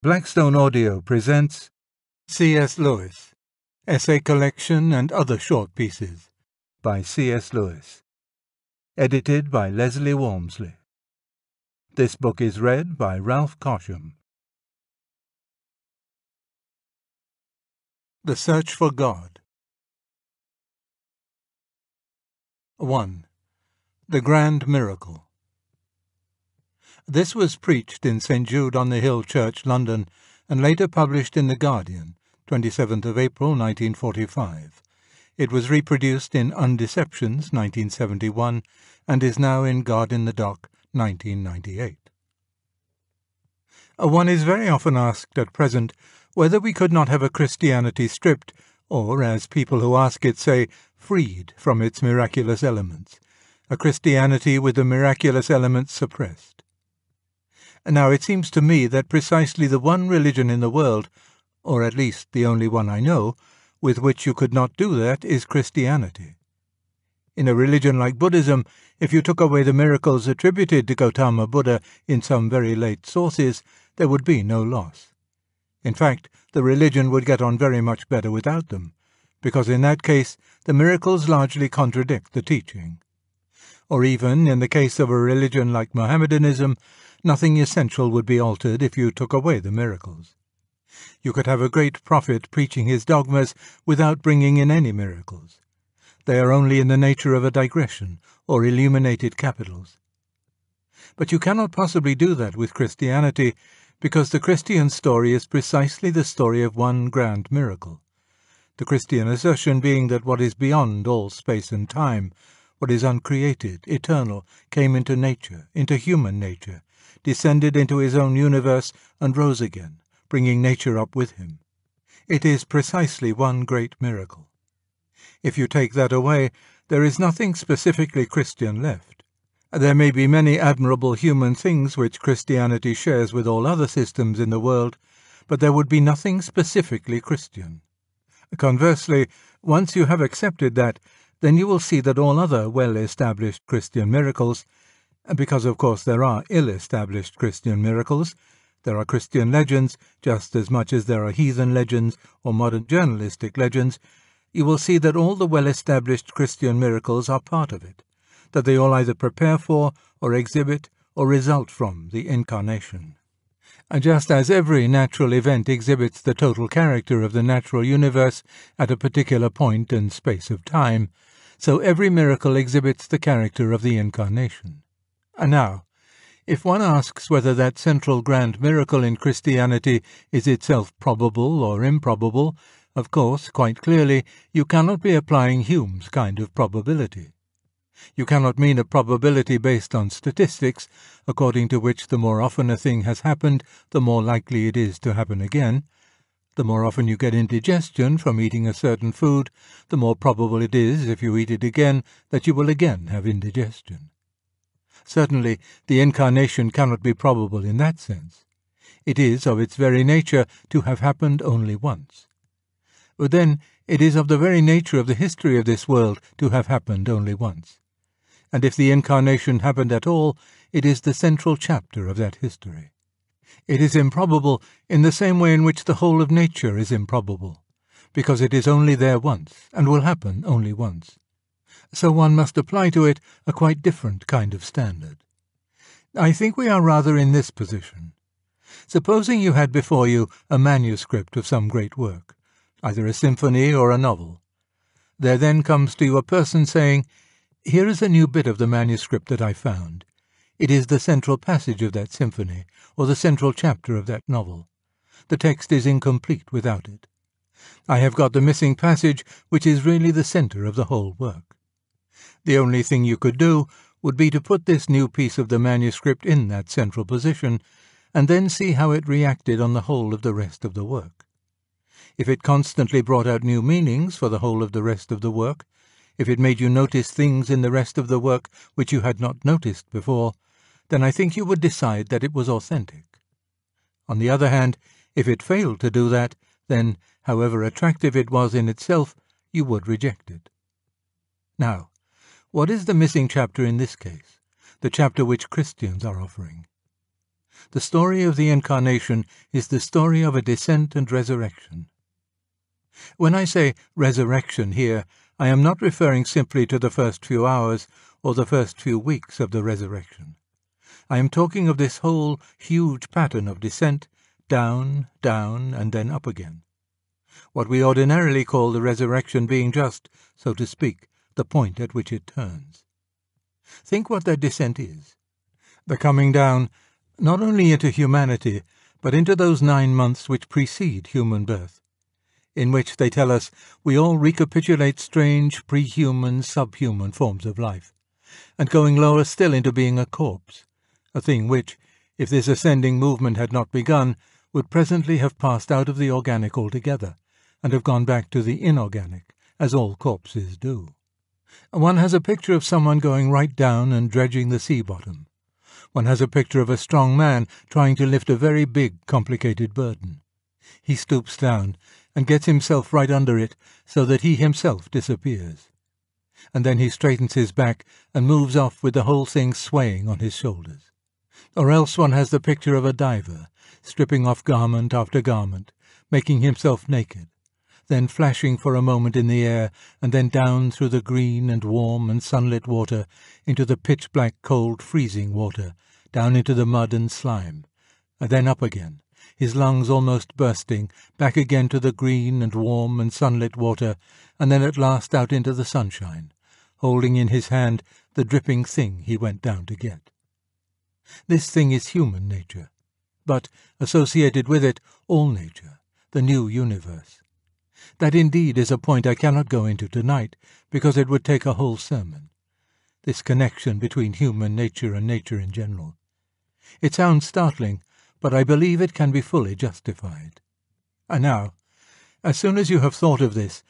Blackstone Audio presents C.S. Lewis, Essay Collection and Other Short Pieces by C.S. Lewis. Edited by Leslie Walmsley. This book is read by Ralph Cosham. The Search for God. 1. The Grand Miracle. This was preached in St. Jude on the Hill Church, London, and later published in The Guardian, 27th of April 1945. It was reproduced in Undeceptions, 1971, and is now in God in the Dock, 1998. One is very often asked at present whether we could not have a Christianity stripped, or, as people who ask it say, freed from its miraculous elements, a Christianity with the miraculous elements suppressed. Now, it seems to me that precisely the one religion in the world, or at least the only one I know, with which you could not do that is Christianity. In a religion like Buddhism, if you took away the miracles attributed to Gautama Buddha in some very late sources, there would be no loss. In fact, the religion would get on very much better without them, because in that case the miracles largely contradict the teaching. Or even, in the case of a religion like Mohammedanism, nothing essential would be altered if you took away the miracles. You could have a great prophet preaching his dogmas without bringing in any miracles. They are only in the nature of a digression, or illuminated capitals. But you cannot possibly do that with Christianity, because the Christian story is precisely the story of one grand miracle. The Christian assertion being that what is beyond all space and time, what is uncreated, eternal, came into nature, into human nature, descended into his own universe, and rose again, bringing nature up with him. It is precisely one great miracle. If you take that away, there is nothing specifically Christian left. There may be many admirable human things which Christianity shares with all other systems in the world, but there would be nothing specifically Christian. Conversely, once you have accepted that, then you will see that all other well-established Christian miracles, because of course there are ill-established Christian miracles, there are Christian legends just as much as there are heathen legends or modern journalistic legends, you will see that all the well-established Christian miracles are part of it, that they all either prepare for, or exhibit, or result from the Incarnation. And just as every natural event exhibits the total character of the natural universe at a particular point and space of time, so every miracle exhibits the character of the Incarnation. And now, if one asks whether that central grand miracle in Christianity is itself probable or improbable, of course, quite clearly, you cannot be applying Hume's kind of probability. You cannot mean a probability based on statistics, according to which the more often a thing has happened, the more likely it is to happen again. The more often you get indigestion from eating a certain food, the more probable it is, if you eat it again, that you will again have indigestion. Certainly, the Incarnation cannot be probable in that sense. It is of its very nature to have happened only once. But then, it is of the very nature of the history of this world to have happened only once. And if the Incarnation happened at all, it is the central chapter of that history. It is improbable in the same way in which the whole of nature is improbable, because it is only there once, and will happen only once. So one must apply to it a quite different kind of standard. I think we are rather in this position. Supposing you had before you a manuscript of some great work, either a symphony or a novel. There then comes to you a person saying, "Here is a new bit of the manuscript that I found. It is the central passage of that symphony, or the central chapter of that novel. The text is incomplete without it. I have got the missing passage which is really the centre of the whole work. The only thing you could do would be to put this new piece of the manuscript in that central position, and then see how it reacted on the whole of the rest of the work. If it constantly brought out new meanings for the whole of the rest of the work, if it made you notice things in the rest of the work which you had not noticed before, then I think you would decide that it was authentic. On the other hand, if it failed to do that, then, however attractive it was in itself, you would reject it. Now, what is the missing chapter in this case, the chapter which Christians are offering? The story of the Incarnation is the story of a descent and resurrection. When I say resurrection here, I am not referring simply to the first few hours or the first few weeks of the resurrection. I am talking of this whole huge pattern of descent, down, down, and then up again. What we ordinarily call the resurrection being just, so to speak, the point at which it turns. Think what that descent is. The coming down, not only into humanity, but into those 9 months which precede human birth, in which, they tell us, we all recapitulate strange pre-human, subhuman forms of life, and going lower still into being a corpse, a thing which, if this ascending movement had not begun, would presently have passed out of the organic altogether, and have gone back to the inorganic, as all corpses do. One has a picture of someone going right down and dredging the sea bottom. One has a picture of a strong man trying to lift a very big, complicated burden. He stoops down and gets himself right under it so that he himself disappears. And then he straightens his back and moves off with the whole thing swaying on his shoulders. Or else one has the picture of a diver, stripping off garment after garment, making himself naked, then flashing for a moment in the air, and then down through the green and warm and sunlit water into the pitch-black cold freezing water, down into the mud and slime, and then up again, his lungs almost bursting, back again to the green and warm and sunlit water, and then at last out into the sunshine, holding in his hand the dripping thing he went down to get. This thing is human nature, but, associated with it, all nature, the new universe. That indeed is a point I cannot go into tonight, because it would take a whole sermon. This connection between human nature and nature in general. It sounds startling, but I believe it can be fully justified. And now, as soon as you have thought of this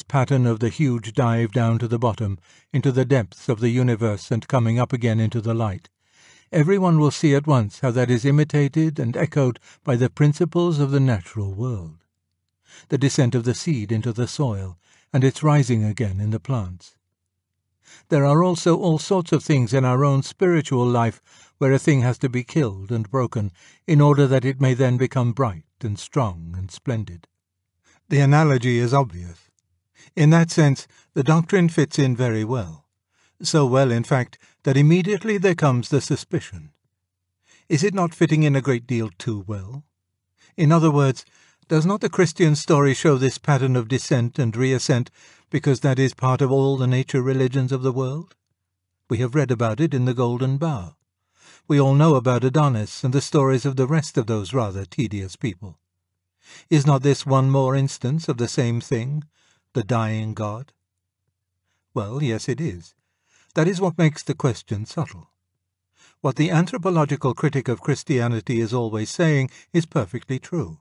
pattern of the huge dive down to the bottom, into the depths of the universe and coming up again into the light, everyone will see at once how that is imitated and echoed by the principles of the natural world. The descent of the seed into the soil, and its rising again in the plants. There are also all sorts of things in our own spiritual life where a thing has to be killed and broken in order that it may then become bright and strong and splendid. The analogy is obvious. In that sense, the doctrine fits in very well. So well, in fact, that immediately there comes the suspicion. Is it not fitting in a great deal too well? In other words, does not the Christian story show this pattern of descent and reascent because that is part of all the nature religions of the world? We have read about it in the Golden Bough. We all know about Adonis and the stories of the rest of those rather tedious people. Is not this one more instance of the same thing, the dying God? Well, yes, it is. That is what makes the question subtle. What the anthropological critic of Christianity is always saying is perfectly true.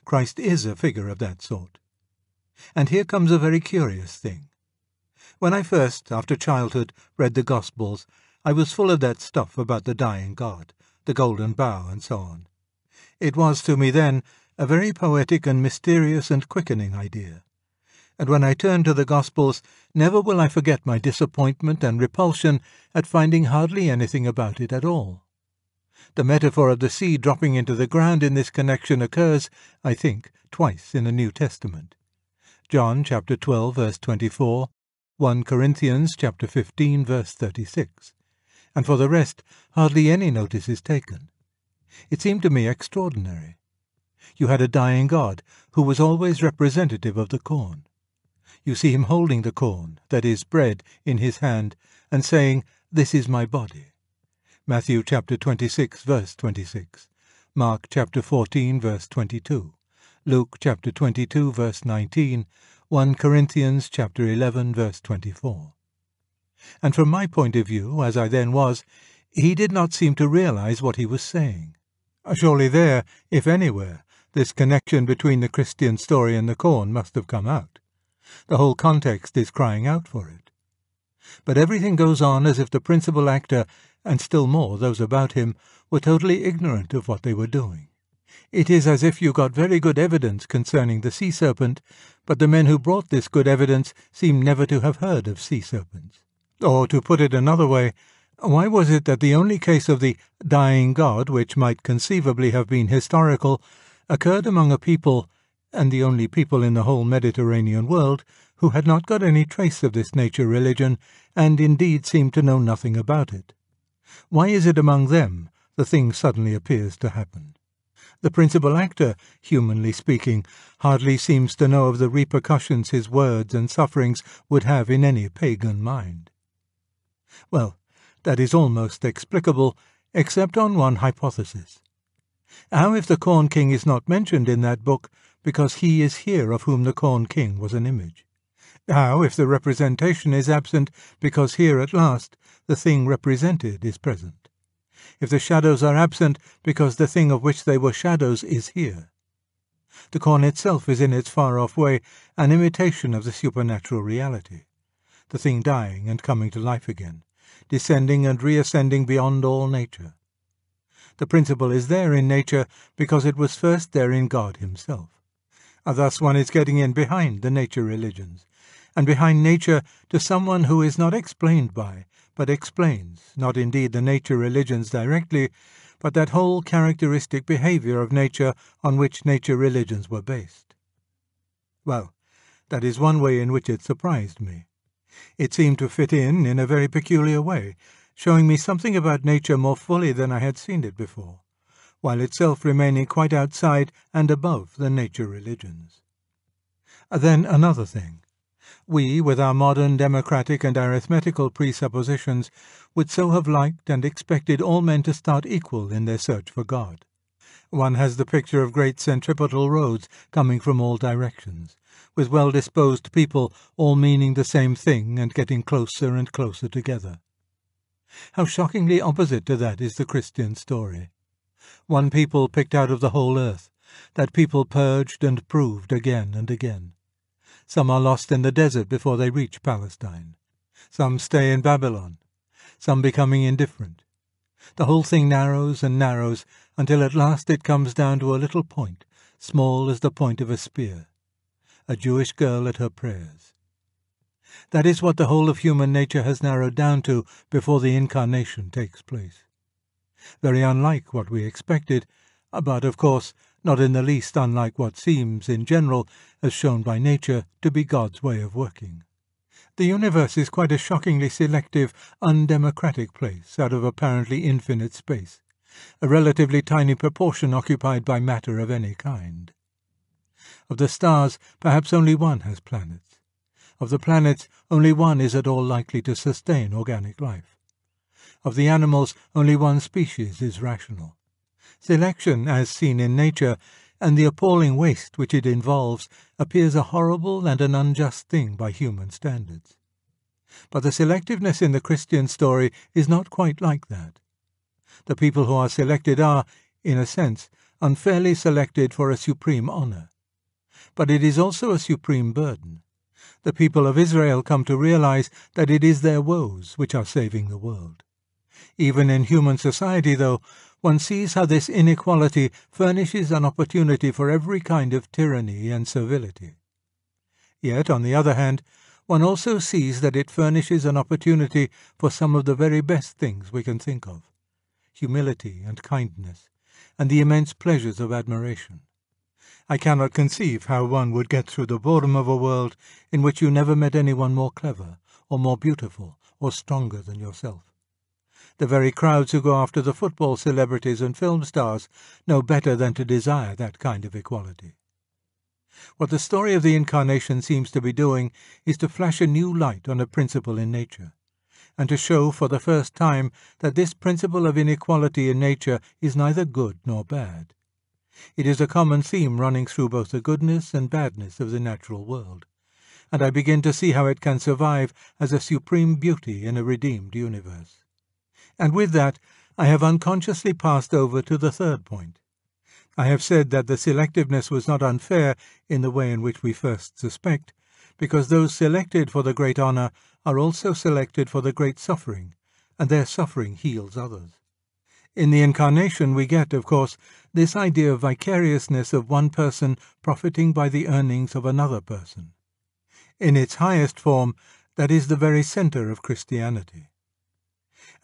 Christ is a figure of that sort. And here comes a very curious thing. When I first, after childhood, read the Gospels, I was full of that stuff about the dying God, the Golden Bough, and so on. It was to me then a very poetic and mysterious and quickening idea. And when I turn to the Gospels, never will I forget my disappointment and repulsion at finding hardly anything about it at all. The metaphor of the seed dropping into the ground in this connection occurs, I think, twice in the New Testament. John chapter 12, verse 24, 1 Corinthians chapter 15, verse 36. And for the rest, hardly any notice is taken. It seemed to me extraordinary. You had a dying God, who was always representative of the corn. You see him holding the corn, that is, bread, in his hand, and saying, "This is my body." Matthew chapter 26, verse 26. Mark chapter 14, verse 22. Luke chapter 22, verse 19. 1 Corinthians chapter 11, verse 24. And from my point of view, as I then was, he did not seem to realize what he was saying. Surely there, if anywhere, this connection between the Christian story and the corn must have come out. The whole context is crying out for it. But everything goes on as if the principal actor, and still more those about him, were totally ignorant of what they were doing. It is as if you got very good evidence concerning the sea serpent, but the men who brought this good evidence seem never to have heard of sea serpents. Or, to put it another way, Why was it that the only case of the dying god, which might conceivably have been historical, occurred among a people, and the only people in the whole Mediterranean world, who had not got any trace of this nature religion, and indeed seemed to know nothing about it? Why is it among them the thing suddenly appears to happen? The principal actor, humanly speaking, hardly seems to know of the repercussions his words and sufferings would have in any pagan mind. Well, that is almost explicable, except on one hypothesis. How if the Corn King is not mentioned in that book because he is here of whom the Corn King was an image? How if the representation is absent because here at last the thing represented is present? If the shadows are absent because the thing of which they were shadows is here? The corn itself is in its far-off way an imitation of the supernatural reality, the thing dying and coming to life again, descending and reascending beyond all nature. The principle is there in nature because it was first there in God himself. Thus one is getting in behind the nature religions, and behind nature to someone who is not explained by, but explains, not indeed the nature religions directly, but that whole characteristic behavior of nature on which nature religions were based. Well, that is one way in which it surprised me. It seemed to fit in a very peculiar way, showing me something about nature more fully than I had seen it before, while itself remaining quite outside and above the nature religions. Then another thing. We, with our modern democratic and arithmetical presuppositions, would so have liked and expected all men to start equal in their search for God. One has the picture of great centripetal roads coming from all directions, with well-disposed people all meaning the same thing and getting closer and closer together. How shockingly opposite to that is the Christian story. One people picked out of the whole earth, that people purged and proved again and again. Some are lost in the desert before they reach Palestine. Some stay in Babylon. Some becoming indifferent. The whole thing narrows and narrows until at last it comes down to a little point, small as the point of a spear. A Jewish girl at her prayers. That is what the whole of human nature has narrowed down to before the incarnation takes place. Very unlike what we expected, but, of course, not in the least unlike what seems, in general, as shown by nature, to be God's way of working. The universe is quite a shockingly selective, undemocratic place out of apparently infinite space, a relatively tiny proportion occupied by matter of any kind. Of the stars, perhaps only one has planets. Of the planets, only one is at all likely to sustain organic life. Of the animals, only one species is rational. Selection, as seen in nature, and the appalling waste which it involves, appears a horrible and an unjust thing by human standards. But the selectiveness in the Christian story is not quite like that. The people who are selected are, in a sense, unfairly selected for a supreme honor. But it is also a supreme burden. The people of Israel come to realize that it is their woes which are saving the world. Even in human society, though, one sees how this inequality furnishes an opportunity for every kind of tyranny and servility. Yet, on the other hand, one also sees that it furnishes an opportunity for some of the very best things we can think of: humility and kindness, and the immense pleasures of admiration. I cannot conceive how one would get through the boredom of a world in which you never met anyone more clever, or more beautiful, or stronger than yourself. The very crowds who go after the football celebrities and film stars know better than to desire that kind of equality. What the story of the Incarnation seems to be doing is to flash a new light on a principle in nature, and to show for the first time that this principle of inequality in nature is neither good nor bad. It is a common theme running through both the goodness and badness of the natural world, and I begin to see how it can survive as a supreme beauty in a redeemed universe. And with that, I have unconsciously passed over to the third point. I have said that the selectiveness was not unfair in the way in which we first suspect, because those selected for the great honor are also selected for the great suffering, and their suffering heals others. In the Incarnation we get, of course, this idea of vicariousness of one person profiting by the earnings of another person. In its highest form, that is the very center of Christianity.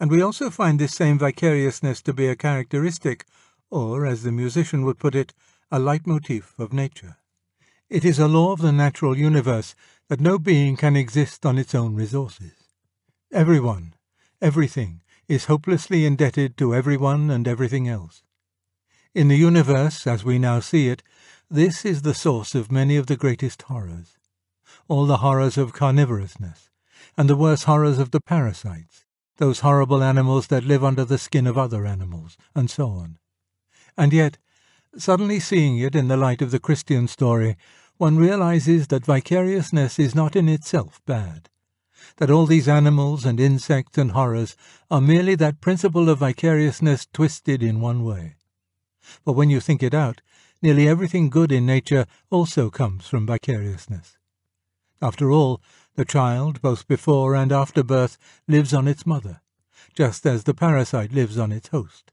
And we also find this same vicariousness to be a characteristic, or, as the musician would put it, a leitmotif of nature. It is a law of the natural universe that no being can exist on its own resources. Everyone, everything, is hopelessly indebted to everyone and everything else. In the universe, as we now see it, this is the source of many of the greatest horrors. All the horrors of carnivorousness, and the worse horrors of the parasites, those horrible animals that live under the skin of other animals, and so on. And yet, suddenly seeing it in the light of the Christian story, one realizes that vicariousness is not in itself bad, that all these animals and insects and horrors are merely that principle of vicariousness twisted in one way. For when you think it out, nearly everything good in nature also comes from vicariousness. After all, the child, both before and after birth, lives on its mother, just as the parasite lives on its host,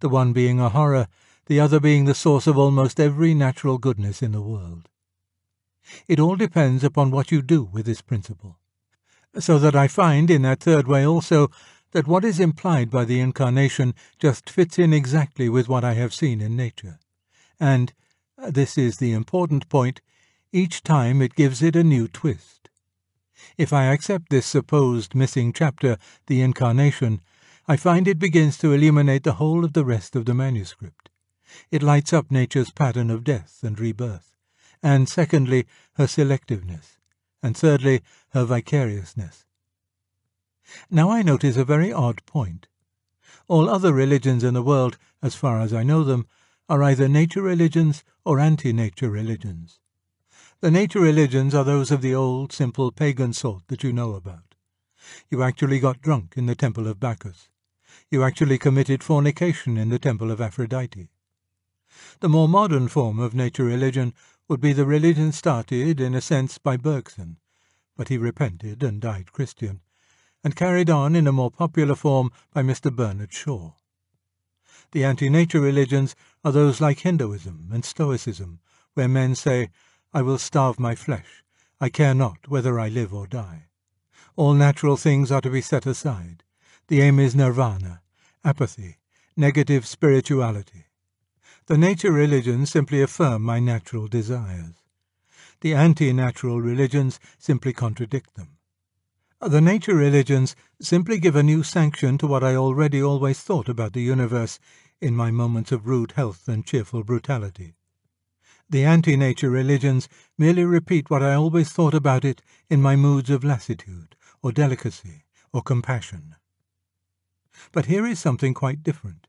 the one being a horror, the other being the source of almost every natural goodness in the world. It all depends upon what you do with this principle. So that I find, in that third way also, that what is implied by the Incarnation just fits in exactly with what I have seen in nature. And, this is the important point, each time it gives it a new twist. If I accept this supposed missing chapter, the Incarnation, I find it begins to illuminate the whole of the rest of the manuscript. It lights up nature's pattern of death and rebirth, and secondly, her selectiveness, and thirdly, her vicariousness. Now I notice a very odd point. All other religions in the world, as far as I know them, are either nature religions or anti-nature religions. The nature religions are those of the old, simple pagan sort that you know about. You actually got drunk in the temple of Bacchus. You actually committed fornication in the temple of Aphrodite. The more modern form of nature religion would be the religion started, in a sense, by Bergson, but he repented and died Christian, and carried on in a more popular form by Mr. Bernard Shaw. The anti-nature religions are those like Hinduism and Stoicism, where men say, "I will starve my flesh. I care not whether I live or die." All natural things are to be set aside. The aim is nirvana, apathy, negative spirituality. The nature religions simply affirm my natural desires. The anti-natural religions simply contradict them. The nature religions simply give a new sanction to what I already always thought about the universe in my moments of rude health and cheerful brutality. The anti-nature religions merely repeat what I always thought about it in my moods of lassitude, or delicacy, or compassion. But here is something quite different.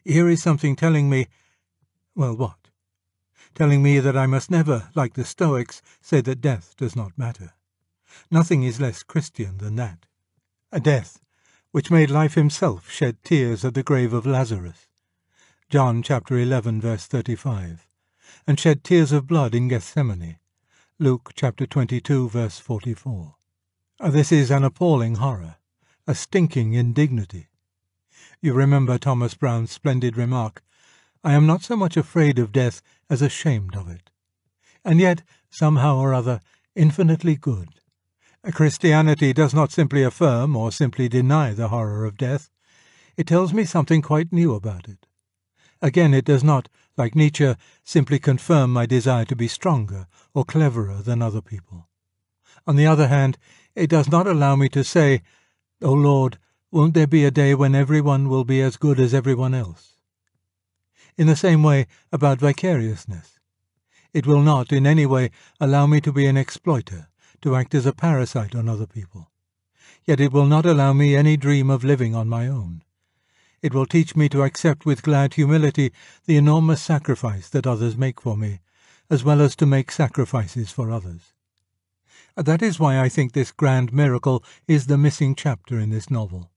Here is something telling me, well, what? Telling me that I must never, like the Stoics, say that death does not matter. Nothing is less Christian than that. A death which made life himself shed tears at the grave of Lazarus, John chapter 11, verse 35, and shed tears of blood in Gethsemane, Luke chapter 22, verse 44. This is an appalling horror, a stinking indignity. You remember Thomas Brown's splendid remark, "I am not so much afraid of death as ashamed of it," and yet, somehow or other, infinitely good. Christianity does not simply affirm or simply deny the horror of death. It tells me something quite new about it. Again, it does not, like Nietzsche, simply confirm my desire to be stronger or cleverer than other people. On the other hand, it does not allow me to say, "O Lord, won't there be a day when everyone will be as good as everyone else?" In the same way about vicariousness. It will not in any way allow me to be an exploiter, to act as a parasite on other people. Yet it will not allow me any dream of living on my own. It will teach me to accept with glad humility the enormous sacrifice that others make for me, as well as to make sacrifices for others. That is why I think this grand miracle is the missing chapter in this novel,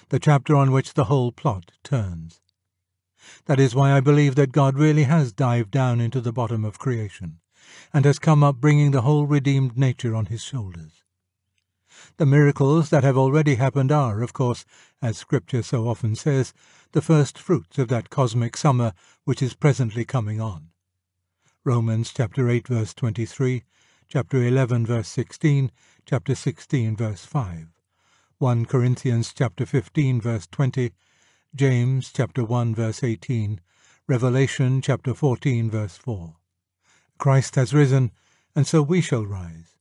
the chapter on which the whole plot turns. That is why I believe that God really has dived down into the bottom of creation, and has come up bringing the whole redeemed nature on his shoulders. The miracles that have already happened are, of course, as Scripture so often says, the first fruits of that cosmic summer which is presently coming on. Romans chapter 8, verse 23, chapter 11, verse 16, chapter 16, verse 5. 1 Corinthians chapter 15 verse 20, James chapter 1 verse 18, Revelation chapter 14 verse 4. Christ has risen, and so we shall rise.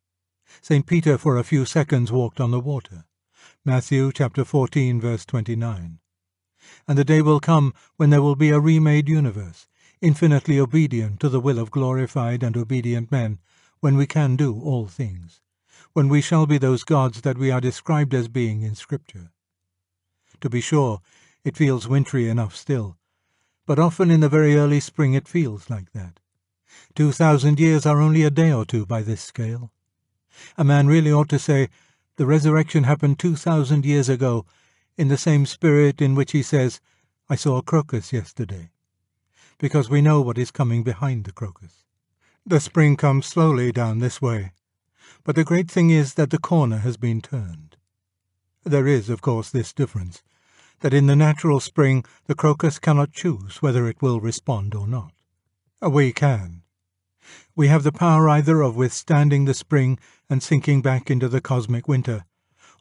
St. Peter for a few seconds walked on the water. Matthew chapter 14 verse 29. And the day will come when there will be a remade universe, infinitely obedient to the will of glorified and obedient men, when we can do all things, when we shall be those gods that we are described as being in Scripture. To be sure, it feels wintry enough still, but often in the very early spring it feels like that. 2,000 years are only a day or two by this scale. A man really ought to say, the resurrection happened 2,000 years ago, in the same spirit in which he says, I saw a crocus yesterday, because we know what is coming behind the crocus. The spring comes slowly down this way, but the great thing is that the corner has been turned. There is, of course, this difference, that in the natural spring the crocus cannot choose whether it will respond or not. We can. We have the power either of withstanding the spring and sinking back into the cosmic winter,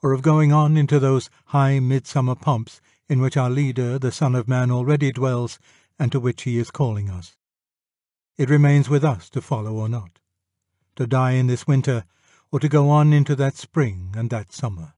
or of going on into those high midsummer pomps in which our leader, the Son of Man, already dwells, and to which he is calling us. It remains with us to follow or not, to die in this winter, or to go on into that spring and that summer.